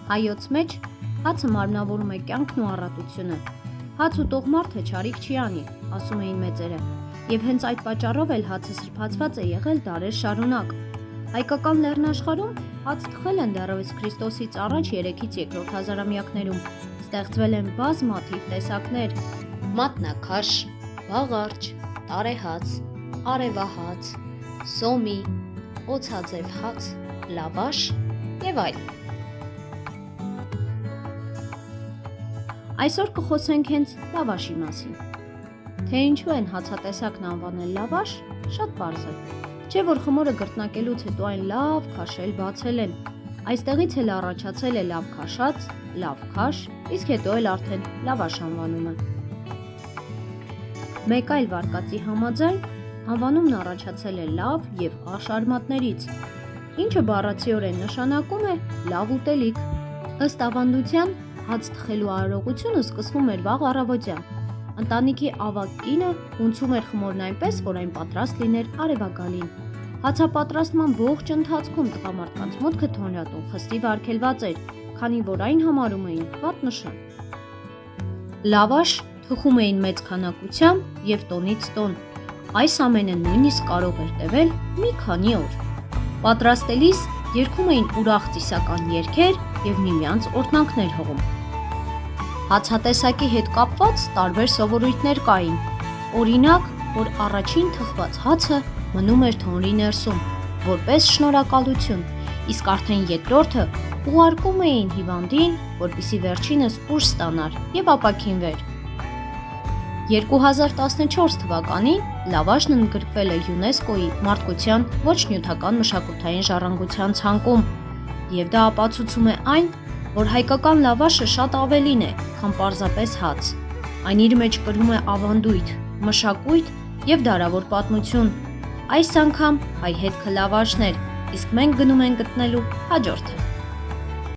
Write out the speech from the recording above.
Հայոց մեջ հացը մարմնավորում է կյանքն ու առատությունը։ Հաց ուտող մարդը չարիք չի անի, ասում էին մեծերը, եւ հենց այդ պատճառով էլ հացը սրբացված է եղել դարեր շարունակ։ Հայկական լեռնաշխարհում հաց թխել են դեռևս Քրիստոսից առաջ 3-ից 2-րդ հազարամյակներում։ Ստեղծվել են բազմաթիվ տեսակներ՝ մատնաքաշ, վաղարջ, տարեհաց, արևահաց, սոմի, օձաձև հաց, լավաշ եւ այլն։ Այսօր կխոսենք հենց լավաշի մասին։ Թե ինչու են հացատեսակն անվանել լավաշ, շատ պարզ է։ Չէ որ խմորը գրտնակելուց հետո այն լավ քաշել բացել են։ Այստեղից էլ առաջացել է լավ քաշած, լավ քաշ, իսկ հետո էլ արդեն լավաշ անվանումը։ Մեկ այլ վարկածի համաձայն անվանումն առաջացել է լավ եւ աշ արմատներից, ինչը բառացիորեն նշանակում է լավ ուտելիք։ Ըստ ավանդության հաց թխելու արարողությունը սկսվում էր վաղ առավոտյան։ Ընտանիքի ավագ կինը ունցում էր խմորն այնպես, որ այն պատրաստ լիներ արևագալին։ Հացապատրաստման ողջ ընթացքում տղամարդկանց մուտքը թոնրատուն խստիվ արգելված էր, քանի որ այն համարում էին վատ նշան։ Լավաշ թխում էին մեծ քանակությամբ եւ տոնից տոն։ Այս ամենը նույնիսկ կարող էր տևել մի քանի օր։ Պատրաստելիս երգում էին ուրախ ծիսական երգեր եւ միմյանց օրհնանքներ հողում։ Հացատեսակի հետ կապված տարբեր սովորույթներ կային։ Օրինակ, որ առաջին թխված հացը մնում էր թոնրի ներսում, որպես շնորհակալություն, իսկ արդեն երկրորդը ուղարկում էին հիվանդին, որպեսզի վերջինս ուժ ստանար եւ ապաքինվեր։ 2014 թվականին լավաշն ընդգրկվել է ՅՈՒՆԵՍԿՕ-ի մարդկության ոչ նյութական մշակութային ժառանգության ցանկում, եւ դա ապացուցում է այն, որ հայկական լավաշը շատ ավելին է, քան պարզապես հաց։ Այն իր մեջ կրում է ավանդույթ, մշակույթ եւ դարավոր պատմություն։ Այս անգամ հայ հետքը լավաշներ, իսկ մենք գնում ենք գտնելու հաջորդը։